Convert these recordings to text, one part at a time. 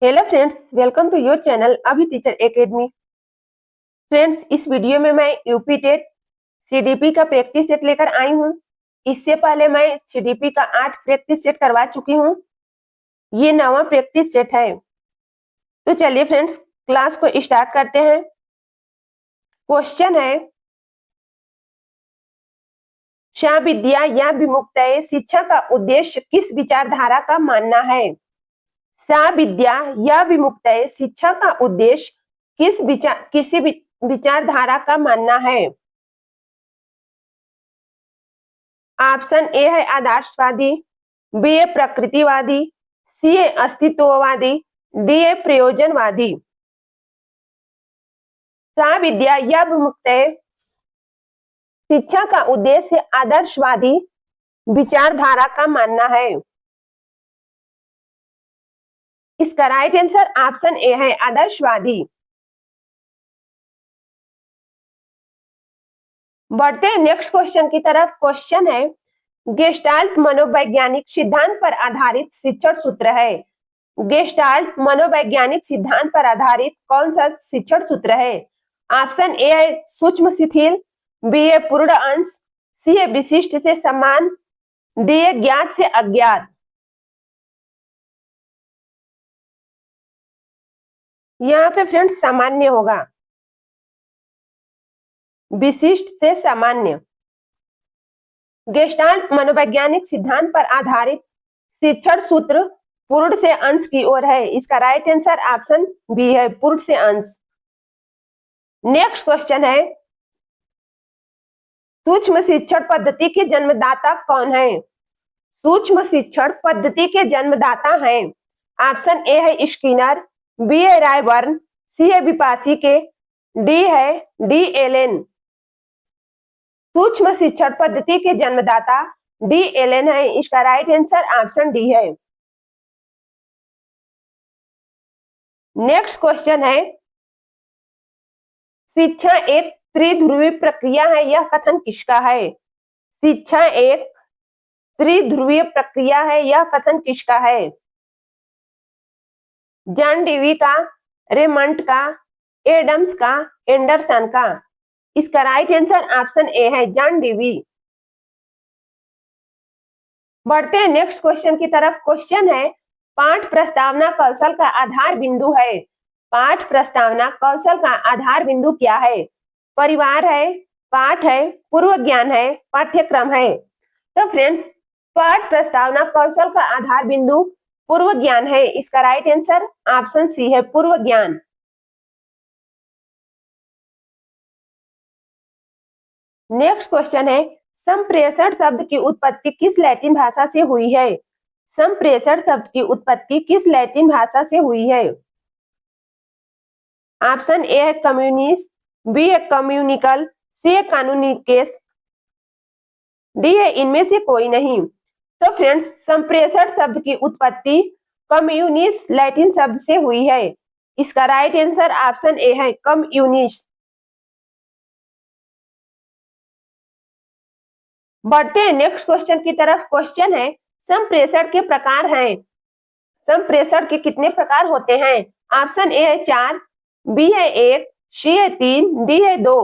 Hello friends, welcome to your channel अभी teacher academy. Friends, इस video में मैं यूपी टेट सीडीपी का प्रैक्टिस सेट लेकर आई हूँ। इससे पहले मैं सीडीपी का 8 प्रैक्टिस सेट करवा चुकी हूँ। ये 9वां प्रैक्टिस सेट है। तो चलिए फ्रेंड्स, क्लास को स्टार्ट करते हैं। क्वेश्चन है, विद्या या विमुक्तये शिक्षा का उद्देश्य किस विचारधारा का मानना है? विद्या या विमुक्तये शिक्षा का उद्देश्य किसी विचारधारा का मानना है? ऑप्शन ए है आदर्शवादी, बी है प्रकृतिवादी, सी है अस्तित्ववादी, डी है प्रयोजनवादी। विद्या या विमुक्तये शिक्षा का उद्देश्य आदर्शवादी विचारधारा का मानना है। इसका राइट आंसर ऑप्शन ए है आदर्शवादी। बढ़ते हैं नेक्स्ट क्वेश्चन की तरफ। क्वेश्चन है, गेस्टाल्ट मनोवैज्ञानिक सिद्धांत पर आधारित शिक्षण सूत्र है। गेस्टाल्ट मनोवैज्ञानिक सिद्धांत पर आधारित कौन सा शिक्षण सूत्र है? ऑप्शन ए है सूक्ष्म शिथिल, बी है पूर्ण अंश, सी है विशिष्ट से समान, डी है ज्ञात से अज्ञात। यहाँ पे फ्रेंड्स सामान्य होगा, विशिष्ट से सामान्य। गेस्टाल्ट मनोवैज्ञानिक सिद्धांत पर आधारित शिक्षण सूत्र पूर्ण से अंश की ओर है। इसका राइट आंसर ऑप्शन बी है, पूर्ण से अंश। नेक्स्ट क्वेश्चन है, सूक्ष्म शिक्षण पद्धति के जन्मदाता कौन है? सूक्ष्म शिक्षण पद्धति के जन्मदाता हैं। ऑप्शन ए है स्किनर, बी है रायबर्न, सी है विपासीके, डी है डी एलेन। सूक्ष्म शिक्षण पद्धति के जन्मदाता डी एलेन है। इसका राइट आंसर ऑप्शन डी है। नेक्स्ट क्वेश्चन है, शिक्षा एक त्रिध्रुवी प्रक्रिया है, यह कथन किसका है? शिक्षा एक त्रिध्रुवीय प्रक्रिया है, यह कथन किसका है? जॉन डीवी का, रेमंड का, एडम्स का, एंडरसन का। इसका राइट आंसर ऑप्शन ए है, जॉन डीवी। बढ़ते हैं नेक्स्ट क्वेश्चन की तरफ। क्वेश्चन है, पाठ प्रस्तावना कौशल का आधार बिंदु है। पाठ प्रस्तावना कौशल का आधार बिंदु क्या है? परिवार है, पाठ है, पूर्व ज्ञान है, पाठ्यक्रम है। तो फ्रेंड्स, पाठ प्रस्तावना कौशल का आधार बिंदु पूर्व ज्ञान है। इसका राइट आंसर ऑप्शन सी है, पूर्व ज्ञान। नेक्स्ट क्वेश्चन है, संप्रेषण शब्द की उत्पत्ति किस लैटिन भाषा से हुई है? संप्रेषण शब्द की उत्पत्ति किस लैटिन भाषा से हुई है? ऑप्शन ए है कम्युनिस्ट, बी है कम्युनिकल, सी है कानूनिकेस, डी है इनमें से कोई नहीं। तो फ्रेंड्स, संप्रेषण शब्द की उत्पत्ति कम्युनिस्ट लैटिन शब्द से हुई है। इसका राइट आंसर ऑप्शन ए है, कम्युनिस्ट। बढ़ते हैं नेक्स्ट क्वेश्चन की तरफ। क्वेश्चन है, संप्रेषण के प्रकार हैं। संप्रेषण के कितने प्रकार होते हैं? ऑप्शन ए है 4, बी है 1, सी है 3, डी है 2।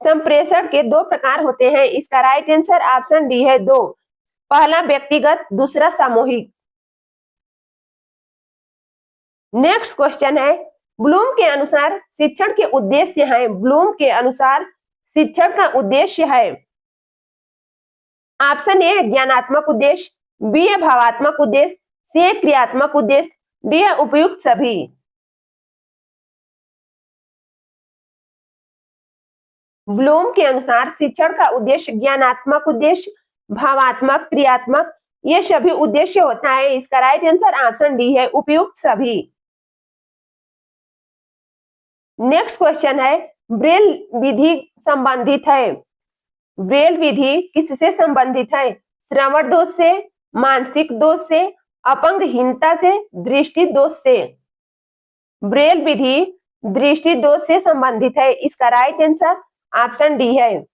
संप्रेषण के 2 प्रकार होते हैं। इसका राइट आंसर ऑप्शन डी है, 2। पहला व्यक्तिगत, दूसरा सामूहिक। नेक्स्ट क्वेश्चन है, ब्लूम के अनुसार शिक्षण के उद्देश्य हैं। ब्लूम के अनुसार शिक्षण का उद्देश्य है। ऑप्शन ए है ज्ञानात्मक उद्देश्य, बी है भावात्मक उद्देश्य, सी है क्रियात्मक उद्देश्य, डी है उपयुक्त सभी। ब्लूम के अनुसार शिक्षण का उद्देश्य ज्ञानात्मक उद्देश्य, भावात्मक, क्रियात्मक, ये सभी उद्देश्य होता है। इसका राइट आंसर ऑप्शन डी है, उपयुक्त सभी। नेक्स्ट क्वेश्चन है, ब्रेल विधि संबंधित है। ब्रेल विधि किससे संबंधित है? श्रवण दोष से, मानसिक दोष से, अपंगहीनता से, दृष्टि दोष से। ब्रेल विधि दृष्टि दोष से संबंधित है। इसका राइट आंसर ऑप्शन डी है।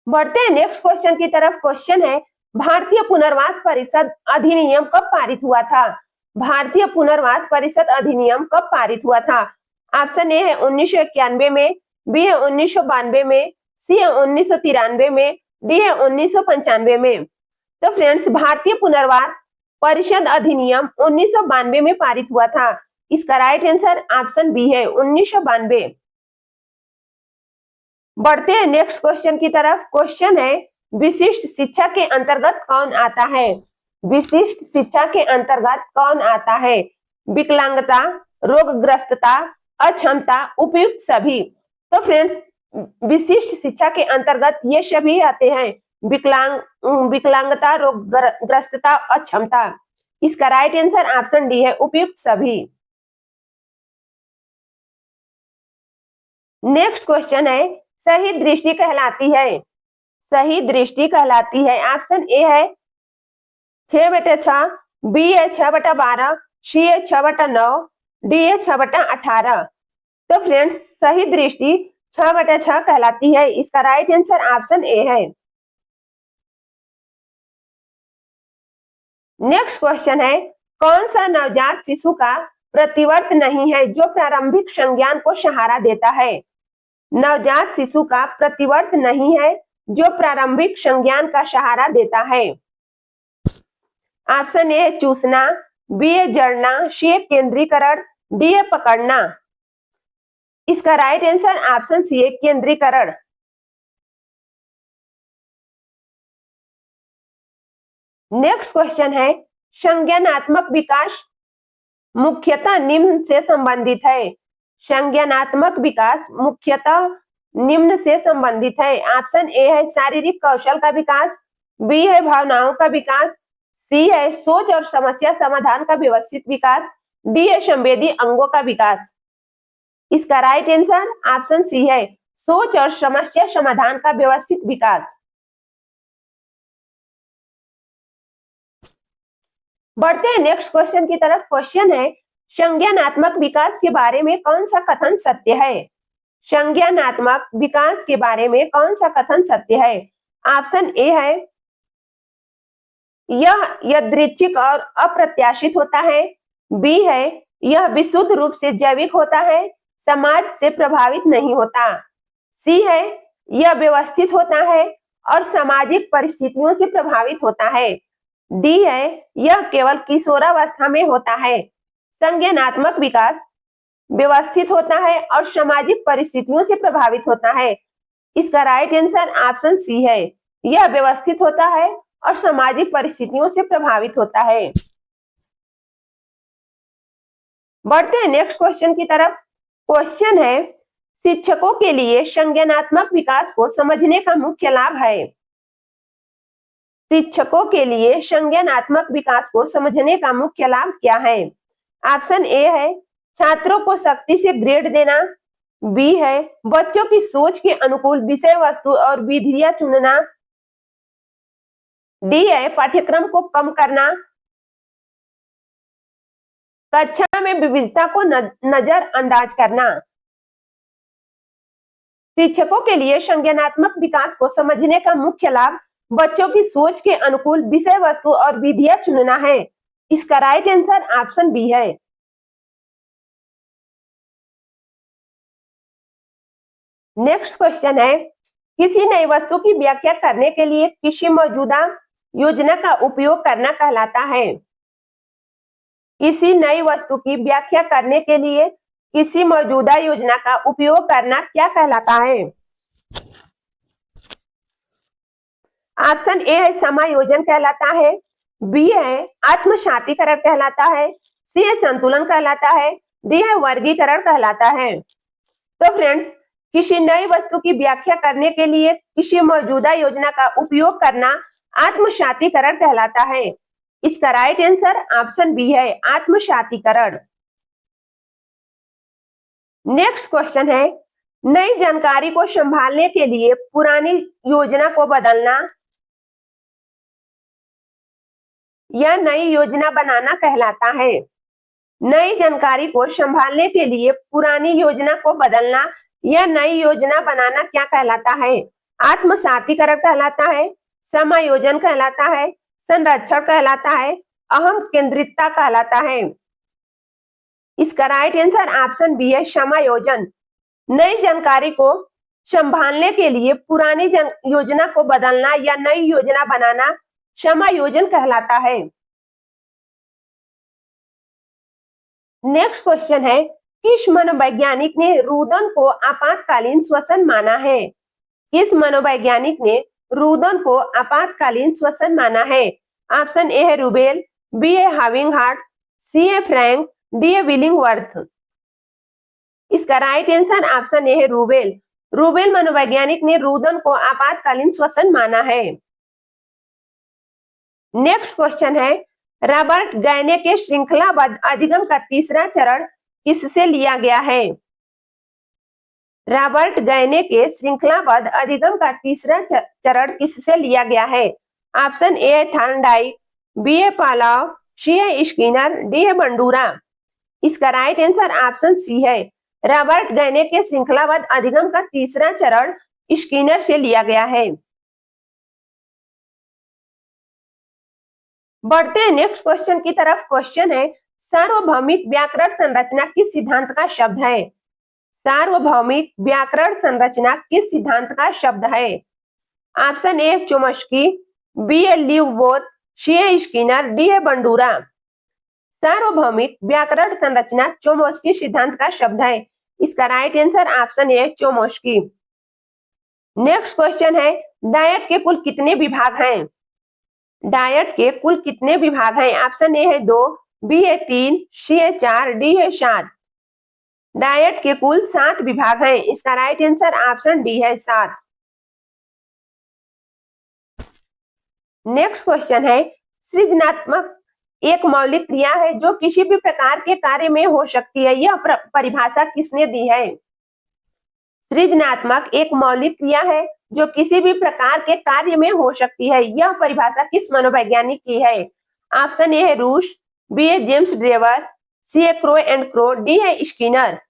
बढ़ते हैं नेक्स्ट क्वेश्चन की तरफ। क्वेश्चन है, भारतीय पुनर्वास परिषद अधिनियम कब पारित हुआ था? भारतीय पुनर्वास परिषद अधिनियम कब पारित हुआ था? ऑप्शन ए है 1991 में, बी है 1992 में, सी है 1993 में, डी है 1995 में। तो फ्रेंड्स, भारतीय पुनर्वास परिषद अधिनियम 1992 में पारित हुआ था। इसका राइट आंसर ऑप्शन बी है 1992। बढ़ते हैं नेक्स्ट क्वेश्चन की तरफ। क्वेश्चन है, विशिष्ट शिक्षा के अंतर्गत कौन आता है? विशिष्ट शिक्षा के अंतर्गत कौन आता है? विकलांगता, रोगग्रस्तता, अक्षमता, उपयुक्त सभी। तो फ्रेंड्स, विशिष्ट शिक्षा के अंतर्गत ये सभी आते हैं, विकलांगता, रोगग्रस्तता, अक्षमता। इसका राइट आंसर ऑप्शन डी है, उपयुक्त सभी। नेक्स्ट क्वेश्चन है, सही दृष्टि कहलाती है, सही दृष्टि कहलाती है। ऑप्शन ए है 6/6, बी है 6/12, सी है 6/9, डी है 6/18। तो फ्रेंड्स, सही दृष्टि 6/6 कहलाती है। इसका राइट आंसर ऑप्शन ए है। नेक्स्ट क्वेश्चन है, कौन सा नवजात शिशु का प्रतिवर्त नहीं है जो प्रारंभिक संज्ञान को सहारा देता है? नवजात शिशु का प्रतिवर्त नहीं है जो प्रारंभिक संज्ञान का सहारा देता है। ऑप्शन ए चूसना, बी है जड़ना, सी है केंद्रीकरण, डी है पकड़ना। इसका राइट आंसर ऑप्शन सी है केंद्रीकरण। नेक्स्ट क्वेश्चन है, संज्ञानात्मक विकास मुख्यतः निम्न से संबंधित है। संज्ञानात्मक विकास मुख्यतः निम्न से संबंधित है। ऑप्शन ए है शारीरिक कौशल का विकास, बी है भावनाओं का विकास, सी है सोच और समस्या समाधान का व्यवस्थित विकास, डी है संवेदी अंगों का विकास। इसका राइट आंसर ऑप्शन सी है, सोच और समस्या समाधान का व्यवस्थित विकास। बढ़ते हैं नेक्स्ट क्वेश्चन की तरफ। क्वेश्चन है, संज्ञानात्मक विकास के बारे में कौन सा कथन सत्य है? संज्ञानात्मक विकास के बारे में कौन सा कथन सत्य है? ऑप्शन ए है यह यादृच्छिक और अप्रत्याशित होता है, बी है यह विशुद्ध रूप से जैविक होता है, समाज से प्रभावित नहीं होता, सी है यह व्यवस्थित होता है और सामाजिक परिस्थितियों से प्रभावित होता है, डी है यह केवल किशोरावस्था में होता है। संज्ञानात्मक विकास व्यवस्थित होता है और सामाजिक परिस्थितियों से प्रभावित होता है। इसका राइट आंसर ऑप्शन सी है, यह व्यवस्थित होता है और सामाजिक परिस्थितियों से प्रभावित होता है। बढ़ते हैं नेक्स्ट क्वेश्चन की तरफ। क्वेश्चन है, शिक्षकों के लिए संज्ञानात्मक विकास को समझने का मुख्य लाभ है। शिक्षकों के लिए संज्ञानात्मक विकास को समझने का मुख्य लाभ क्या है? ऑप्शन ए है छात्रों को सख्ती से ग्रेड देना, बी है बच्चों की सोच के अनुकूल विषय वस्तु और विधियां चुनना, डी है पाठ्यक्रम को कम करना, कक्षा में विविधता को नजरअंदाज करना। शिक्षकों के लिए संज्ञानात्मक विकास को समझने का मुख्य लाभ बच्चों की सोच के अनुकूल विषय वस्तु और विधियां चुनना है। इसका राइट आंसर ऑप्शन बी है। नेक्स्ट क्वेश्चन है, किसी नई वस्तु की व्याख्या करने के लिए किसी मौजूदा योजना का उपयोग करना कहलाता है। किसी नई वस्तु की व्याख्या करने के लिए किसी मौजूदा योजना का उपयोग करना क्या कहलाता है? ऑप्शन ए है समायोजन कहलाता है, बी है आत्मसातीकरण कहलाता है, सी है संतुलन कहलाता है, डी है वर्गीकरण कहलाता है। तो फ्रेंड्स, किसी नई वस्तु की व्याख्या करने के लिए किसी मौजूदा योजना का उपयोग करना आत्मसातीकरण कहलाता है। इसका राइट आंसर ऑप्शन बी है, आत्मसातीकरण। नेक्स्ट क्वेश्चन है, नई जानकारी को संभालने के लिए पुरानी योजना को बदलना या नई योजना बनाना कहलाता है। नई जानकारी को संभालने के लिए पुरानी योजना को बदलना या नई योजना बनाना क्या कहलाता है? आत्मसातीकरण कहलाता है, समायोजन कहलाता है, संरक्षण कहलाता है, अहम केंद्रितता कहलाता है। इसका राइट आंसर ऑप्शन बी है, समायोजन। नई जानकारी को संभालने के लिए पुरानी योजना को बदलना या नई योजना बनाना समायोजन कहलाता है। नेक्स्ट क्वेश्चन है, किस मनोवैज्ञानिक ने रुदन को आपातकालीन श्वसन माना है? किस मनोवैज्ञानिक ने रुदन को आपातकालीन श्वसन माना है? ऑप्शन ए है रूबेल, बी है हाविंगहार्ट, सी है फ्रैंक, डी है विलिंगवर्थ। इसका राइट आंसर ऑप्शन ए है रूबेल। रूबेल मनोवैज्ञानिक ने रुदन को आपातकालीन श्वसन माना है। नेक्स्ट क्वेश्चन है, रॉबर्ट गैने के श्रृंखलाबद्ध अधिगम का तीसरा चरण किससे लिया गया है? रॉबर्ट गैने के श्रृंखलाबद्ध अधिगम का तीसरा चरण किससे लिया गया है? ऑप्शन ए है थॉर्नडाइक, बी है पालाव, सी है स्किनर, डी है बंडूरा। इसका राइट आंसर ऑप्शन सी है। रॉबर्ट गैने के श्रृंखलाबद्ध अधिगम का तीसरा चरण स्किनर से लिया गया है। बढ़ते हैं नेक्स्ट क्वेश्चन की तरफ। क्वेश्चन है, सार्वभौमिक व्याकरण संरचना किस सिद्धांत का शब्द है? सार्वभौमिक व्याकरण संरचना किस सिद्धांत का शब्द है? ऑप्शन ए चोम्स्की, बी है लीवबोर, सी है स्किनर, डी है बंडूरा। सार्वभौमिक व्याकरण संरचना चोम्स्की सिद्धांत का शब्द है। इसका right answer option A Chomsky. Next question है, डायट के कुल कितने विभाग हैं? डायट के कुल कितने विभाग हैं? ऑप्शन ए है 2, बी है 3, सी है 4, डी है 7। डायट के कुल 7 विभाग हैं। इसका राइट आंसर ऑप्शन डी है 7। नेक्स्ट क्वेश्चन है, सृजनात्मक एक मौलिक क्रिया है जो किसी भी प्रकार के कार्य में हो सकती है। यह परिभाषा किसने दी है? सृजनात्मक एक मौलिक क्रिया है जो किसी भी प्रकार के कार्य में हो सकती है। यह परिभाषा किस मनोवैज्ञानिक की है? ऑप्शन ए है रूस, बी है जेम्स ड्रेवर, सी है क्रो एंड क्रो, डी है स्किनर।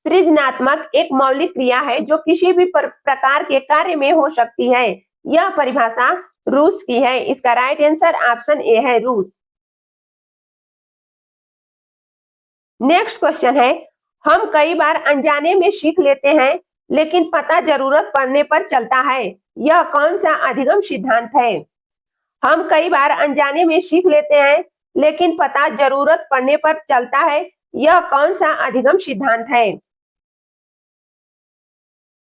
सृजनात्मक एक मौलिक क्रिया है जो किसी भी प्रकार के कार्य में हो सकती है। यह परिभाषा रूस की है। इसका राइट आंसर ऑप्शन ए है रूस। नेक्स्ट क्वेश्चन है, हम कई बार अनजाने में सीख लेते हैं लेकिन पता जरूरत पड़ने पर चलता है। यह कौन सा अधिगम सिद्धांत है? हम कई बार अनजाने में सीख लेते हैं लेकिन पता जरूरत पड़ने पर चलता है। यह कौन सा अधिगम सिद्धांत है?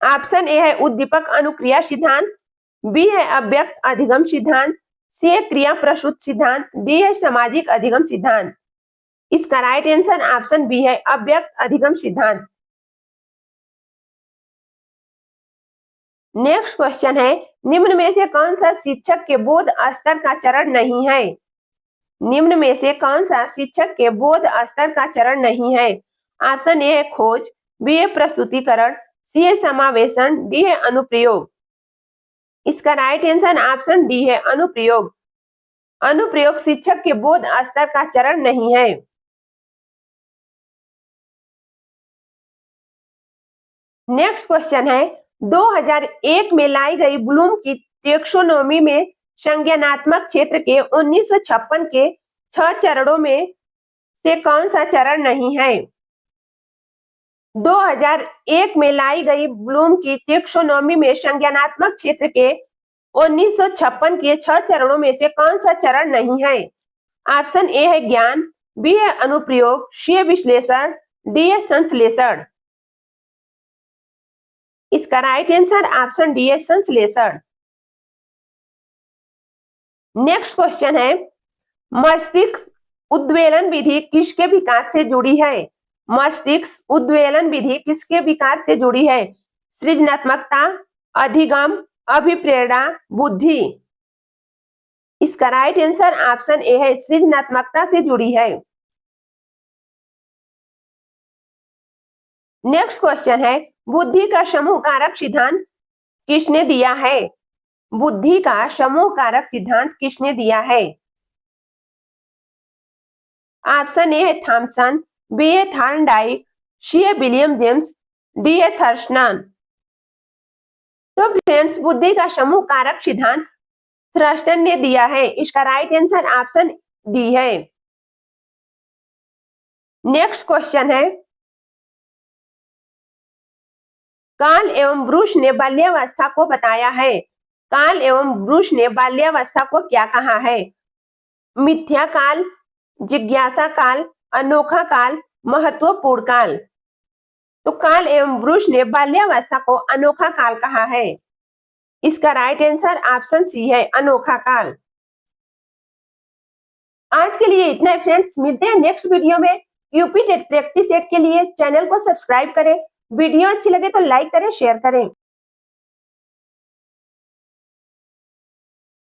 ऑप्शन ए है उद्दीपक अनुक्रिया सिद्धांत, बी है अव्यक्त अधिगम सिद्धांत, सी है क्रिया प्रसूत सिद्धांत, डी है सामाजिक अधिगम सिद्धांत। इसका राइट आंसर ऑप्शन बी है अव्यक्त अधिगम सिद्धांत। नेक्स्ट क्वेश्चन है, निम्न में से कौन सा शिक्षक के बोध स्तर का चरण नहीं है? निम्न में से कौन सा शिक्षक के बोध स्तर का चरण नहीं है? ऑप्शन ए है खोज, बी है प्रस्तुतिकरण, सी है समावेशन, डी है अनुप्रयोग। इसका राइट आंसर ऑप्शन डी है अनुप्रयोग। अनुप्रयोग शिक्षक के बोध स्तर का चरण नहीं है। नेक्स्ट क्वेश्चन है, 2001 में लाई गई ब्लूम की टेक्सोनोमी में संज्ञानात्मक क्षेत्र के 1956 के 6 चरणों में से कौन सा चरण नहीं है? 2001 में लाई गई ब्लूम की टेक्सोनोमी में संज्ञानात्मक क्षेत्र के 1956 के 6 चरणों में से कौन सा चरण नहीं है? ऑप्शन ए है ज्ञान, बी है अनुप्रयोग, सी है विश्लेषण, डी है संश्लेषण। इसका राइट आंसर ऑप्शन डी है संश्लेषण। नेक्स्ट क्वेश्चन है, मस्तिष्क उद्वेलन विधि किसके विकास से जुड़ी है? मस्तिष्क उद्वेलन विधि किसके विकास से जुड़ी है? सृजनात्मकता, अधिगम, अभिप्रेरणा, बुद्धि। इसका राइट आंसर ऑप्शन ए है सृजनात्मकता से जुड़ी है। नेक्स्ट क्वेश्चन है, बुद्धि का समूह कारक सिद्धांत किसने दिया है? बुद्धि का समूह कारक सिद्धांत किसने दिया है? ऑप्शन ए है थॉमसन, बी है थॉर्नडाइक, सी है विलियम जेम्स, डी है थर्स्टन। तो फ्रेंड्स, बुद्धि का समूह कारक सिद्धांत थ्रस्टन ने दिया है। इसका राइट आंसर ऑप्शन डी है। नेक्स्ट क्वेश्चन है, काल एवं ब्रूस ने बाल्यावस्था को बताया है। काल एवं ब्रूस ने बाल्यावस्था को क्या कहा है? मिथ्या काल, जिज्ञासा काल, अनोखा काल, महत्वपूर्ण काल। तो काल एवं ब्रूस ने बाल्यावस्था को अनोखा काल कहा है। इसका राइट आंसर ऑप्शन सी है, अनोखा काल। आज के लिए इतना ही फ्रेंड्स, मिलते हैं नेक्स्ट वीडियो में। यूपी टेट प्रैक्टिस सेट के लिए चैनल को सब्सक्राइब करें। वीडियो अच्छी लगे तो लाइक करें, शेयर करें।